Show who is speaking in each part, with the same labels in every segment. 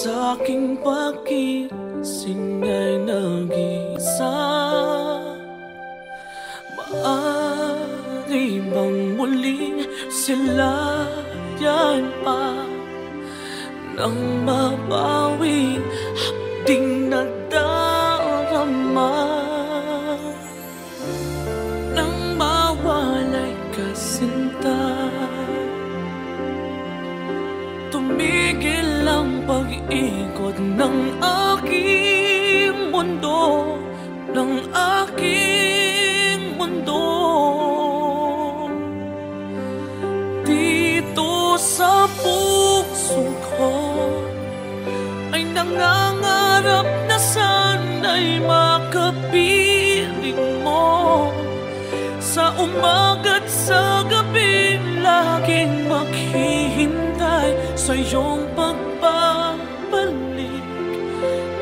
Speaker 1: Sa'king pagising ay nag-iisa. Maaari bang muling silayan pa nang mabawi hapding nadarama, nang mawalay ka sinta. Tumigil ang pag-ikot ng aking mundo, ng aking mundo. Dito sa puso ko ay nangangarap na sana'y makapiling mo. Sa umaga't sa gabi laging maghihintay sa iyong pagbabalik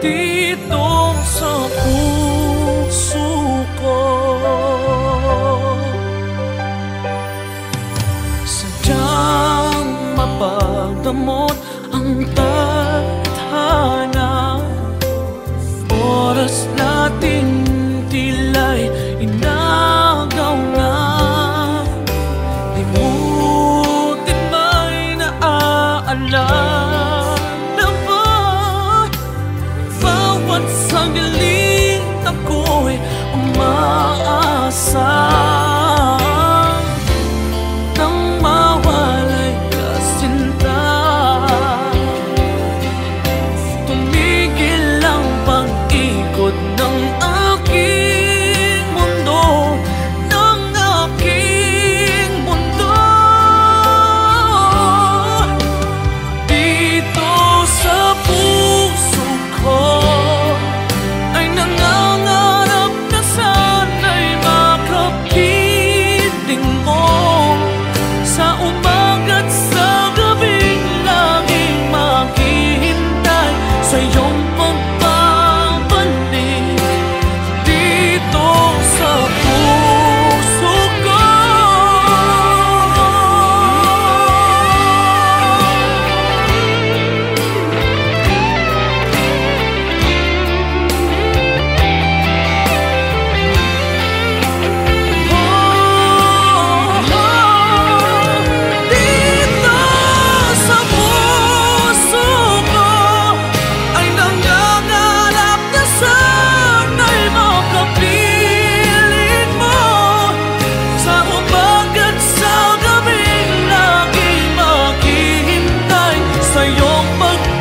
Speaker 1: dito sa puso ko. Sadyang mapagdamot ang tadhana, oras natin tila'y inagaw na. Limutin ba'y naaalala ba? Bawat sandali ako'y umaasa nang mawalay ka sinta. Tumigil ang pag-ikot ng aking mundo, ng aking mundo. Dito sa puso ko ay nangangarap na sana'y makapiling mo. Sa umaga't sa gabing laging maghihintay sa iyong pagbabalik dito sa puso ko. Dito sa puso ko ay nangangarap na sana'y makapiling mo. Sa umaga't sa gabing laging maghihintay sa iyong pagbabalik.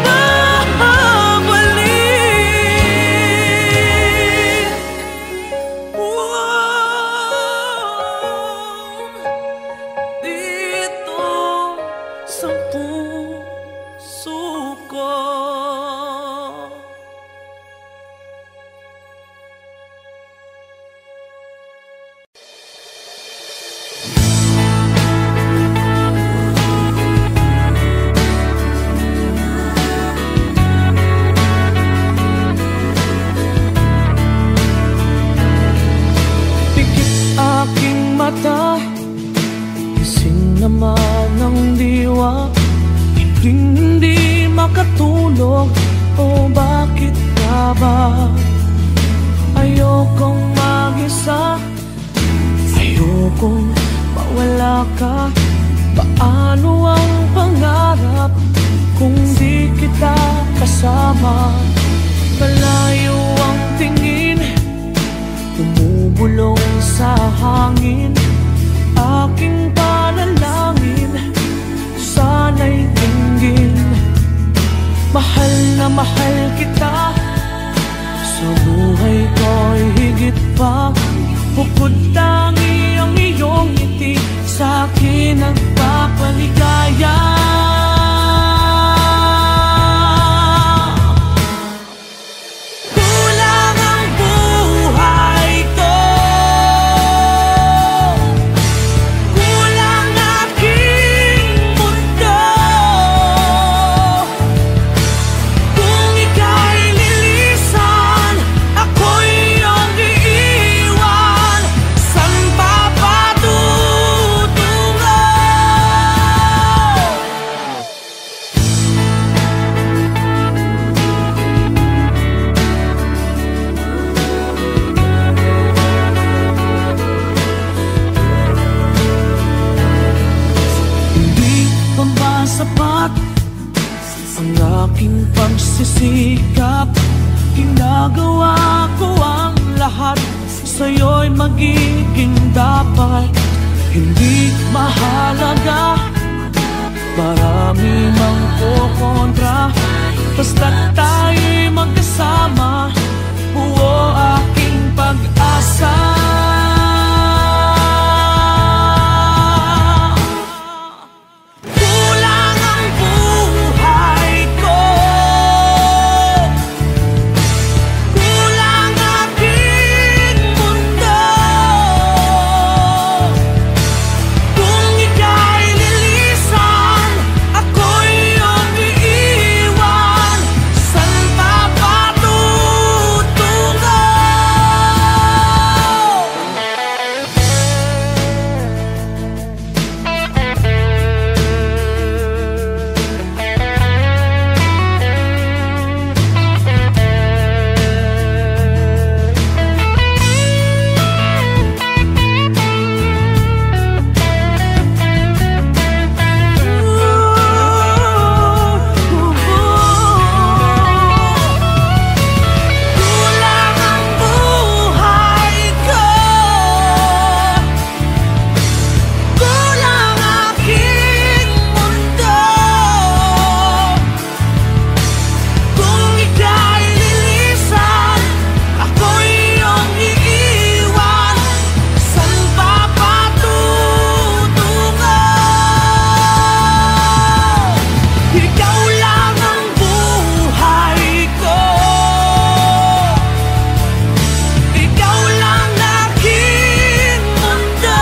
Speaker 1: Dito sa puso ko. Pikit aking mata, gising naman ang diwa. Hindi makatulog, o bakit ka ba? Ayokong mag-isa, ayokong mawala ka. Paano ang pangarap kung di kita kasama? Malayo ang tingin, bumubulong sa hangin. Aking panalangin, sana'y tinggil. Mahal na mahal kita, sa buhay ko'y higit pa. Bukod tangi ang iyong ngiti, sa'kin nagpapaligaya. Kulang ang buhay ko, kulang aking mundo. Kung ika'y lilisan, ako'y iyong iiwan. San ba patungo? sikap, ginagawa ko ang lahat, sa'yo'y magiging dapat. Hindi mahalaga, marami mang kukontra, basta't tayo'y magkasama, buo aking pag-asa. Kulang ang buhay ko, kulang aking mundo. Kung ika'y lilisan, ako'y iyong iiwan. Saan pa patutungo? Kulang ang buhay ko, kulang aking mundo. Kung ika'y lilisan, ako'y iyong iiwan. Saan pa patutungo? Ikaw lang ang buhay ko, ikaw lang aking mundo.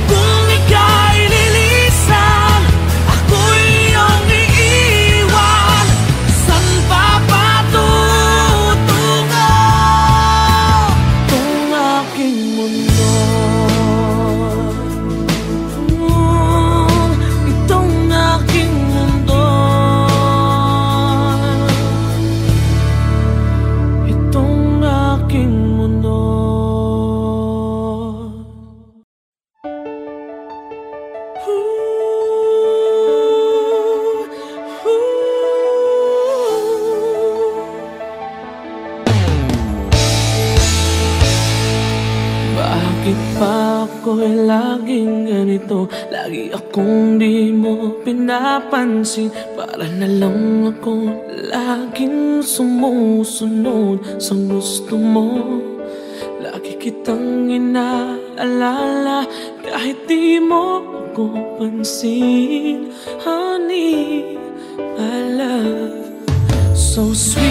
Speaker 1: Kung ika'y lilisan, ako'y iyong iiwan. Saan pa patutungo? Itong aking mundo, itong aking mundo, itong aking mundo. Bakit ba ako'y laging ganito? Lagi akong di mo pinapansin. Para na lang ako laging sumusunod sa gusto mo. Lagi kitang inaalala kahit di mo ako pansin. Honey, my love, so sweet.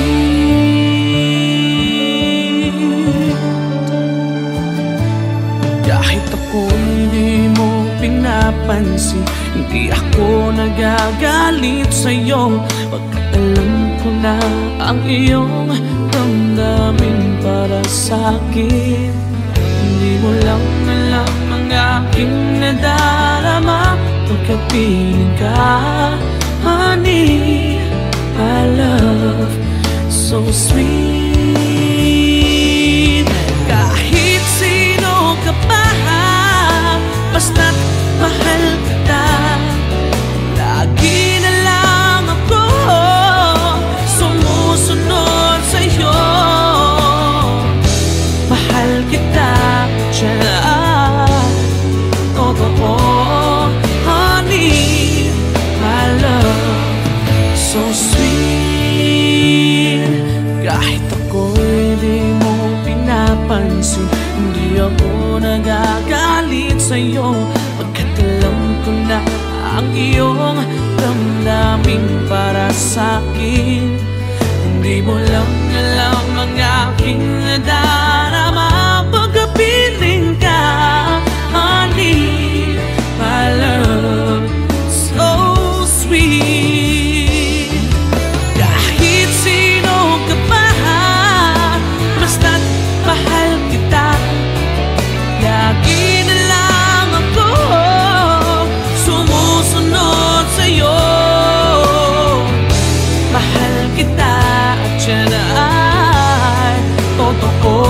Speaker 1: Kahit ako'y di mo pinapansin, hindi ako nagagalit sa'yo. Pagkat alam ko na ang iyong damdamin para sa'kin. Hindi mo lang alam ang aking nadarama pagkapiling ka. Honey, my love, so sweet. Kahit sino ka pa, basta't mahal kita. Lagi na lang ako sumusunod sa'yo. Mahal kita, tiyan, totoo. Honey, my love, so sweet. Kahit ako'y di mo pinapansin, hindi ako nagagalit sa'yo. Pagkat alam ko na ang iyong damdamin para sa'kin. Hindi mo lang alam ang aking nadarama pagkapiling ka. Honey, my love, so sweet. Kahit sino ka pa, basta't mahal kita. Lagi na lang ako sumusunod sa'yo. Mahal kita at siya na ay totoo.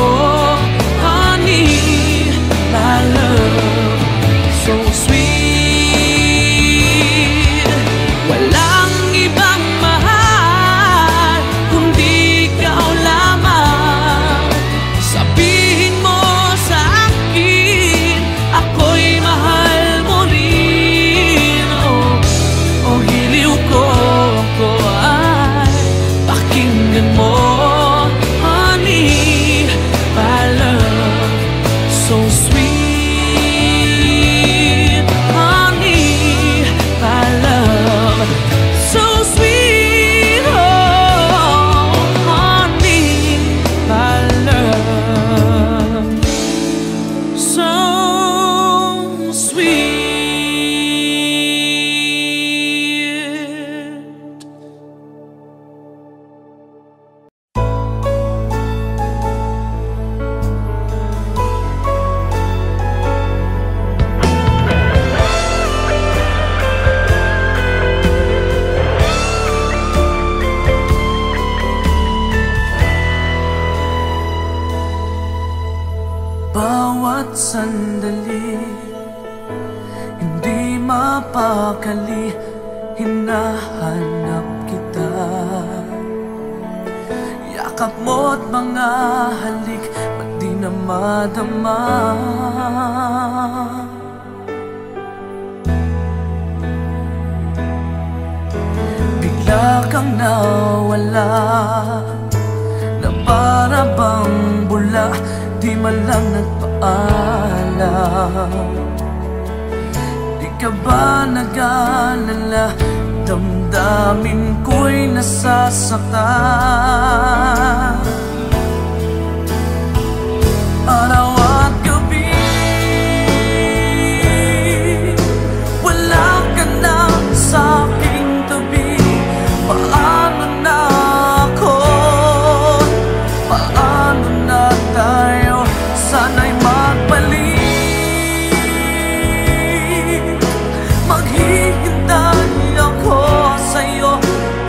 Speaker 1: sandali, hindi mapakali, hinahanap kita. Yakap mo't mga halik, ba't di na madama? Bigla kang nawala, na para bang bula, di man lang nagpaalam. Di ka ba nag-alala, damdamin ko'y nasasaktan? Araw at gabi, wala ka na sa aking tabi. Paano na ako? Paano na tayo? Sana'y magbalik. Maghihintay ako sa'yo,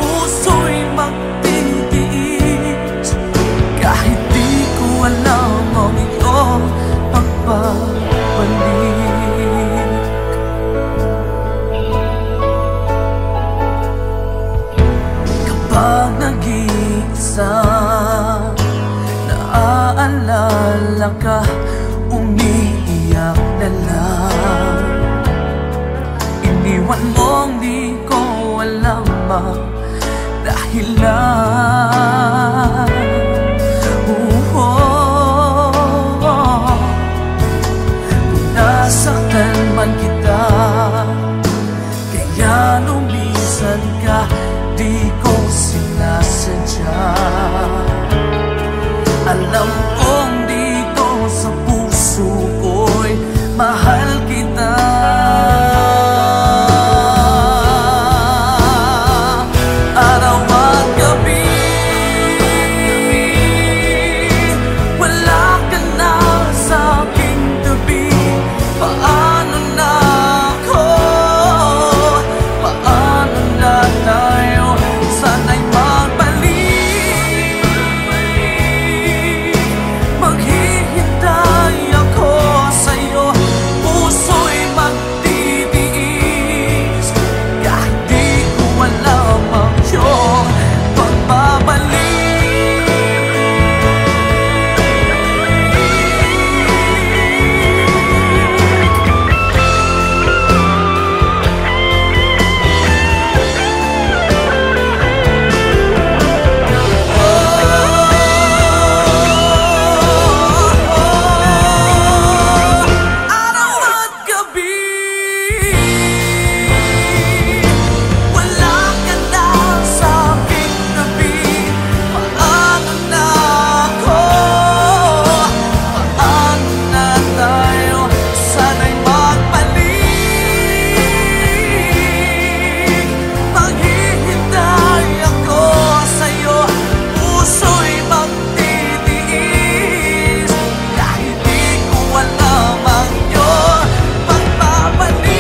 Speaker 1: puso'y magtitiis. Kahit di ko alam ang iyong pagbabalik. Kapag nag-iisa, naaalala ka, umiiyak na lang. Iniwan mong di ko alam ang dahilan. Kung nasaktan man kita, kaya lumisan ka, di ko sinasadya. Alam kong dito sa puso ko'y mahal kita. Araw at gabi, wala ka na sa aking tabi. Paano na ako? Paano na tayo? Sana'y magbalik. Maghihintay ako sa'yo, puso'y magtitiis. Kahit di ko alam ang iyong pagbabalik. Araw at gabi, wala ka na sa aking tabi. Paano na ako? Paano na tayo? Sana'y magbalik. Maghihintay ako sa'yo, puso'y magtitiis. Kahit di ko alam ang iyong pagbabalik.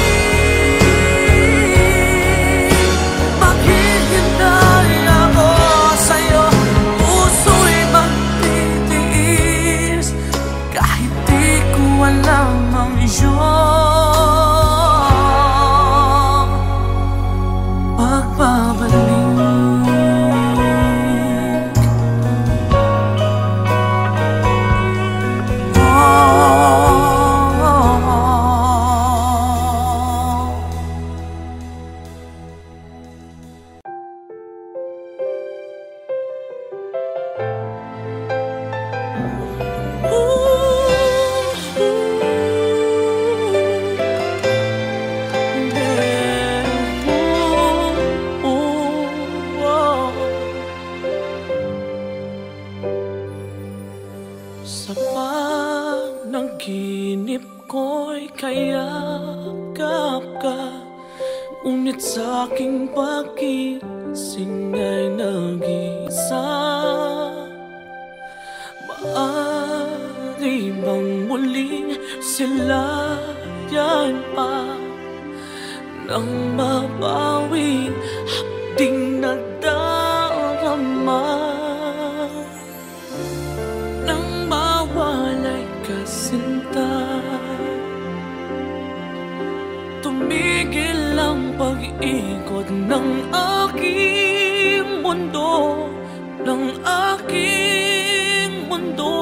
Speaker 1: Maghihintay ako sa'yo, puso'y magtitiis. Kahit di ko alam ang iyong pagbabalik. Sa panaginip ko'y kayakap ka, ngunit sa aking pag-ising ay nag-isa. Maaari bang muling silayan pa nang mabawi hapding nadarama? Nang mawalay ka, sinta, pag-ikot ng aking mundo, ng aking mundo.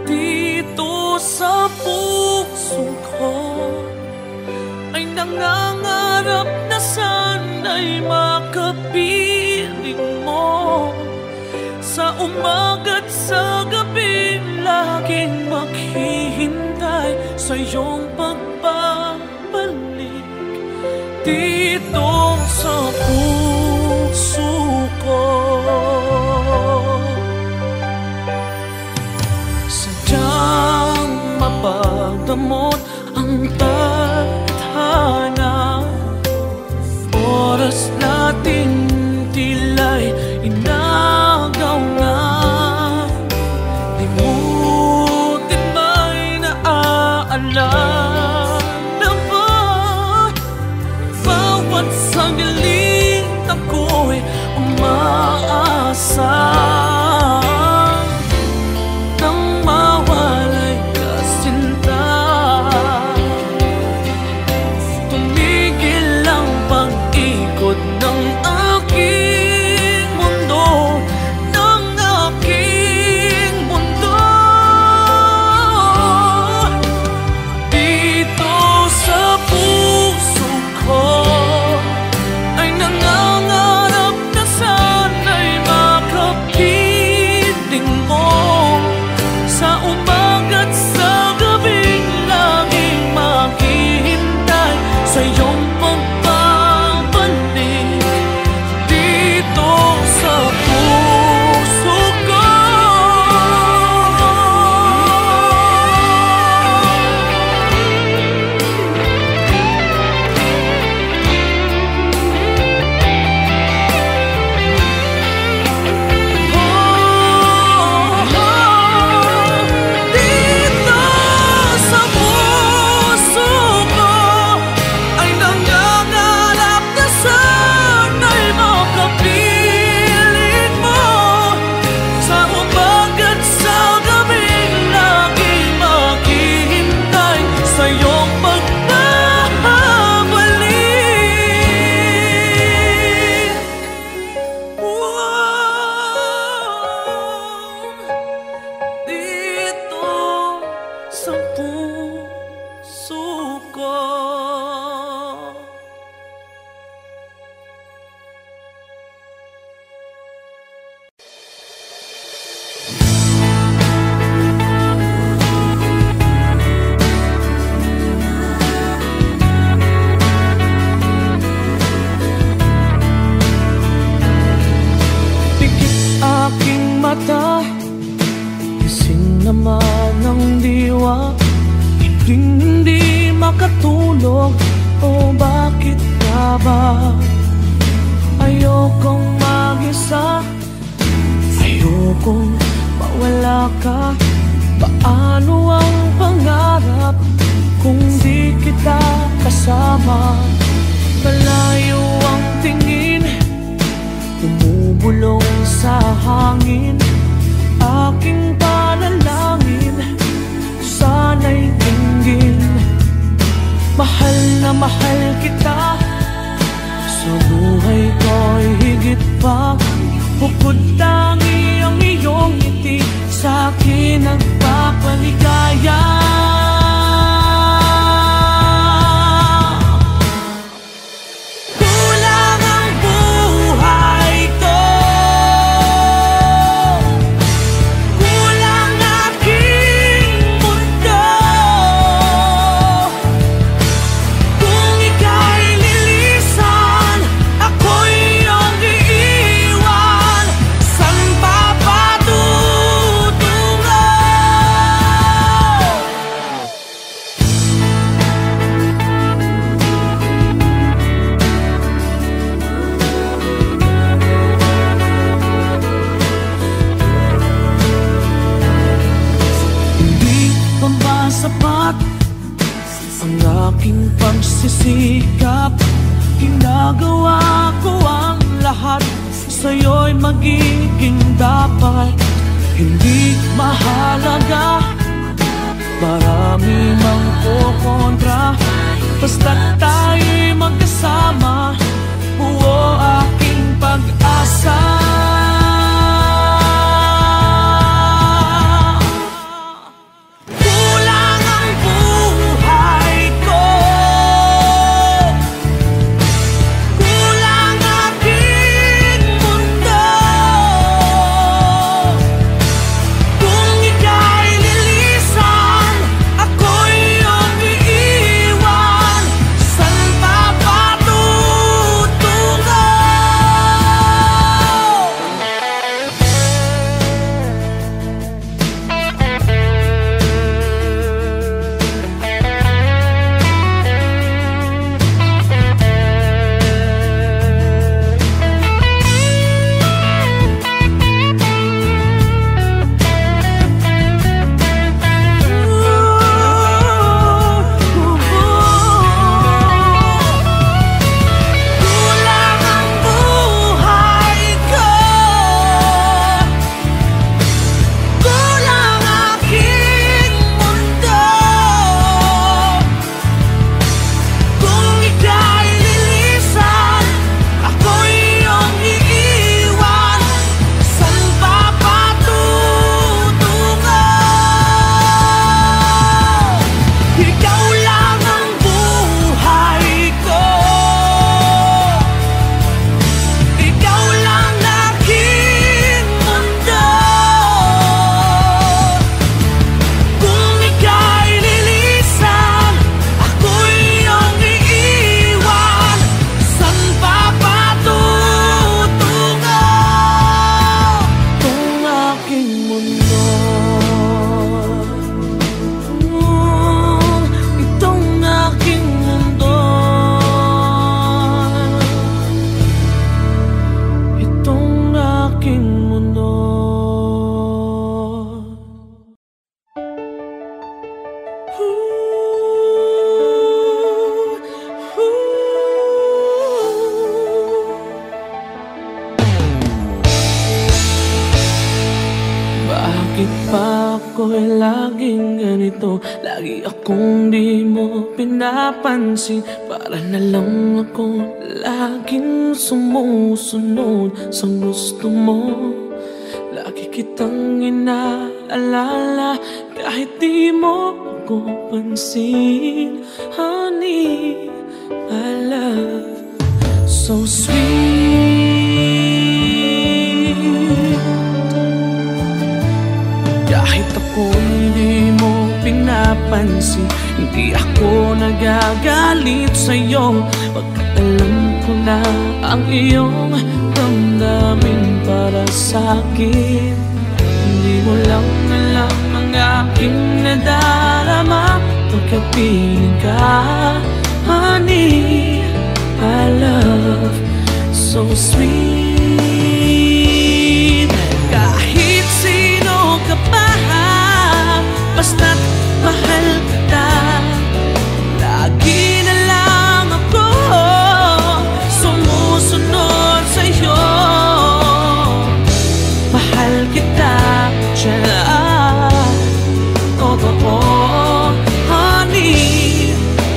Speaker 1: Dito sa puso ko ay nangangarap na sana'y makapiling mo. Sa umaga't sa gabi laging maghihintay sa iyong pagbabalik. Dito sa puso ko sadyang mapagdamot ang tadhana. Oras natin tila'y inagaw na. Limutin ba'y naaalala ba? Bawat sandali ako'y umaasa nang mawalay ka sinta. Tumigil ang pag-ikot ng aking mundo, ng aking mundo. Dito sa puso ko ay nangangarap na sana'y makapiling mo. Sa umaga't sa gabing laging maghihintay sa iyong pagbabalik. Dito sa puso ko dito sa puso ko ay nangangarap na sana'y makapiling mo. Sa umaga't sa gabing laging maghihintay sa iyong pagbabalik. Dito sa puso ko. Pikit aking mata, gising naman ang diwa. Hindi makatulog, o bakit ka ba? Ayokong mag-isa, ayokong mawala ka. Paano ang pangarap kung di kita kasama? Malayo ang tingin, bumubulong sa hangin. Aking panalangin, sana'y dinggin. Mahal na mahal kita, sa buhay ko'y higit pa. Bukod tangi ang iyong ngiti, sa'kin nagpapaligaya. Kulang ang buhay ko, kulang aking mundo. Kung ika'y lilisan, ako'y iyong iiwan. San ba patutungo? Hindi pa ba sapat ang aking pagsisikap? Ginagawa ko ang lahat, sa'yo'y magiging dapat. Hindi mahalaga, marami mang kukontra. basta't tayo'y magkasama, buo aking pag-asa. Kulang ang buhay ko, kulang aking mundo. Kung ika'y lilisan, ako'y iyong iiwan. Saan pa patutungo? Kulang ang buhay ko, kulang aking mundo. Kung ika'y lilisan, ako'y iyong iiwan. Saan pa patutungo? Ikaw lang ang buhay ko, ikaw lang aking mundo. Kung ika'y lilisan, ako'y iyong iiwan. Saan pa patutungo? Itong aking mundo, itong aking mundo, itong aking mundo. Bakit pa ako'y laging ganito? Lagi akong di mo pinapansin. Para na lang ako laging sumusunod sa gusto mo. Lagi kitang inaalala kahit di mo ako pansin. Honey, my love, so sweet. Kahit ako hindi mo pinapansin, hindi ako nagagalit sa'yo. Pagkat alam ko na ang iyong damdamin para sa'kin. Hindi mo lang alam ang aking nadarama pagkapiling ka. Honey, my love, so sweet. Kahit sino ka pa, basta't mahal kita. Lagi na lang ako sumusunod sa'yo. Mahal kita, dyan totoo. Honey,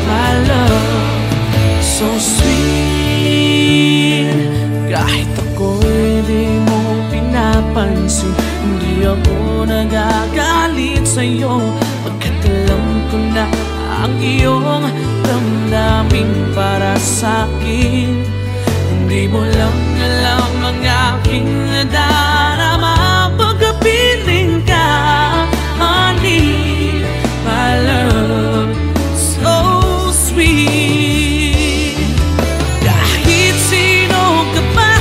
Speaker 1: my love, so sweet. Kahit ako'y di mo pinapansin, hindi ako nagagalit sa'yo. Pagkat alam ko na ang iyong damdamin para sa'kin. Hindi mo lang alam ang aking nadarama pagkapiling ka. Honey, my love, so sweet. Kahit sino ka pa,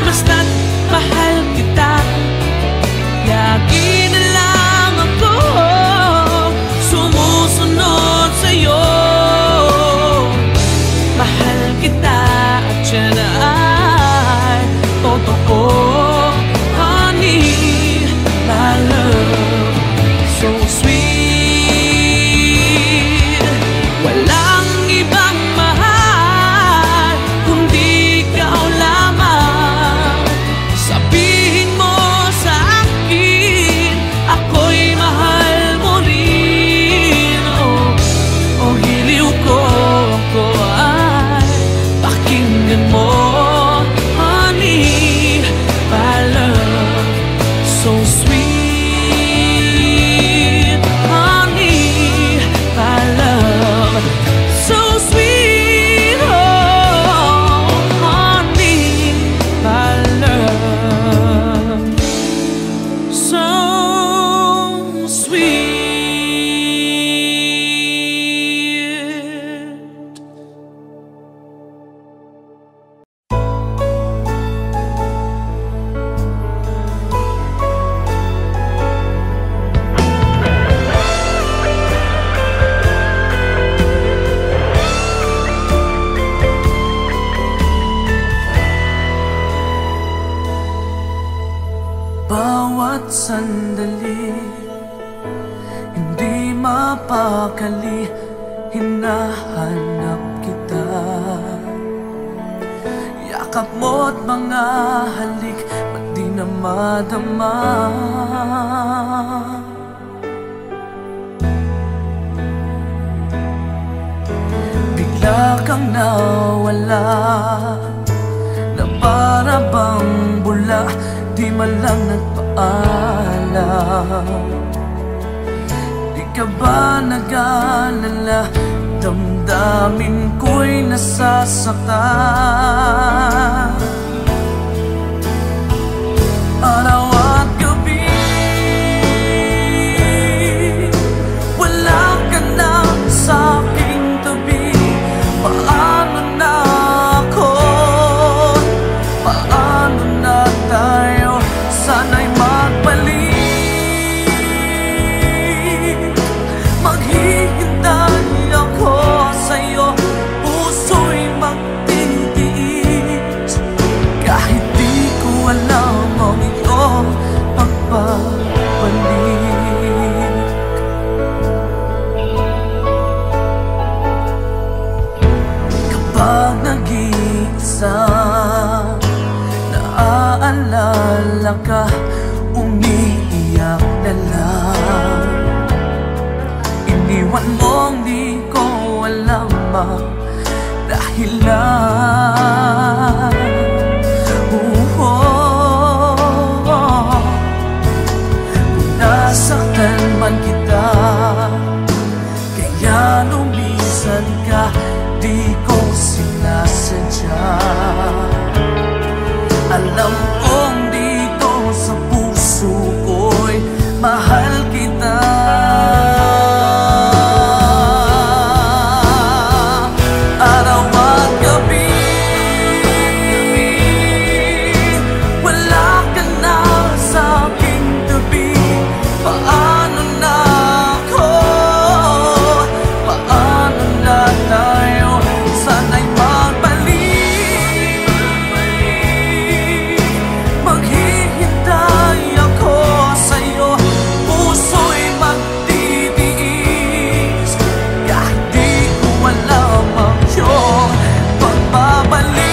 Speaker 1: basta't mahal kita. Lagi na lang ako sumusunod sa'yo. Mahal kita at yan ay totoo. bawat sandali, hindi mapakali, hinahanap kita. Yakap mo't mga halik, ba't di na madama? Bigla kang nawala, na para bang bula, di man lang nagpaalam. Di ka ba nag-alala, damdamin ko'y nasasaktan. Araw at gabi, wala ka na sa aking tabi. Paano na ako? Paano na tayo? Sana'y magbalik. Maghihintay ako sa'yo, puso'y magtitiis. Kahit di ko alam ang iyong pagbabalik. Kapag nag-iisa, naaalala ka, umiiyak na lang. Iniwan mong di ko alam ang dahilan. Kung nasaktan man kita, kaya lumisan ka, di ko sinasadya. Alam kong dito sa puso ko'y mahal kita. Araw at gabi, wala ka na sa aking tabi. Paano na ako? Paano na tayo? Sana'y magbalik. Maghihintay ako sa'yo, puso'y magtitiis. Kahit di ko alam ang iyong pagbabalik.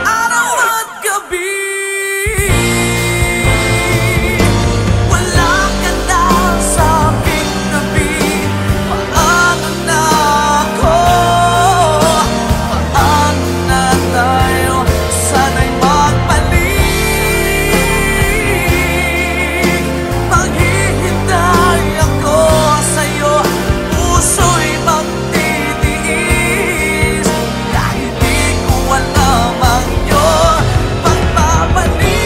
Speaker 1: Araw at gabi, wala ka na sa aking tabi. Paano na ako? Paano na tayo? Sana'y magbalik. Maghihintay ako sa'yo, puso'y magtitiis. Kahit di ko alam ang iyong pagbabalik.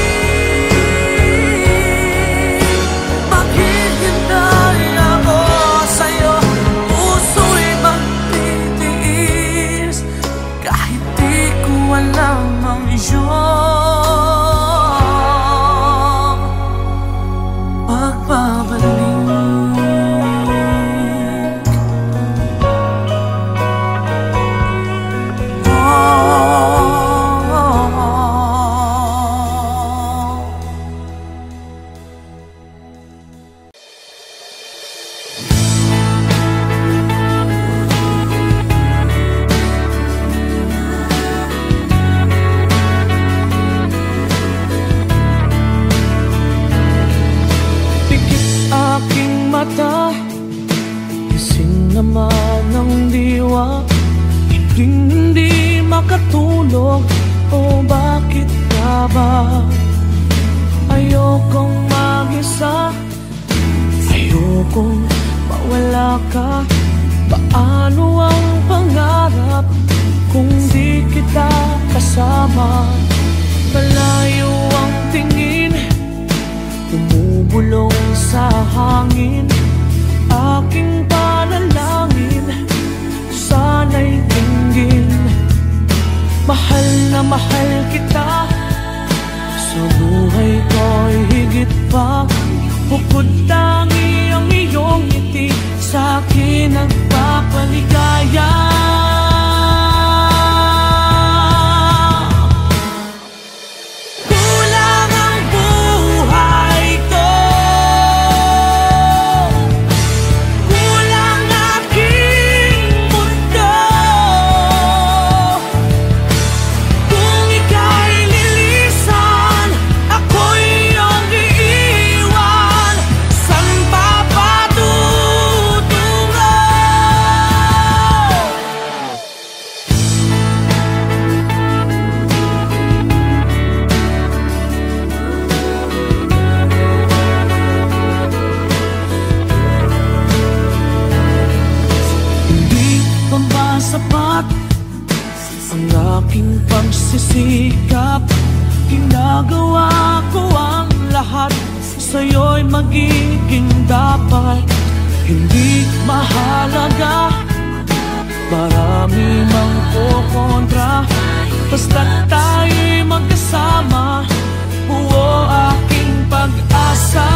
Speaker 1: Maghihintay ako sa'yo, puso'y magtitiis. Kahit di ko alam ang iyong pagbabalik. Pikit aking mata, gising naman ang diwa. Hindi makatulog, o bakit ka ba? Ayokong mag-isa, ayokong mawala ka. Paano ang pangarap kung di kita kasama? Malayo ang tingin, bumubulong sa hangin. Aking panalangin, sana'y tinggin. Mahal Bukod tangi ang iyong ngiti, sa'kin nagpapaligaya. Kulang ang buhay ko, kulang aking mundo. Kung ika'y lilisan, ako'y iyong iiwan. San ba patutungo? Hindi pa ba sapat ang aking pagsisikap? Ginagawa ko ang lahat, sa'yo'y magiging dapat. Hindi mahalaga, marami mang kukontra, basta't tayo'y magkasama, buo aking pag-asa.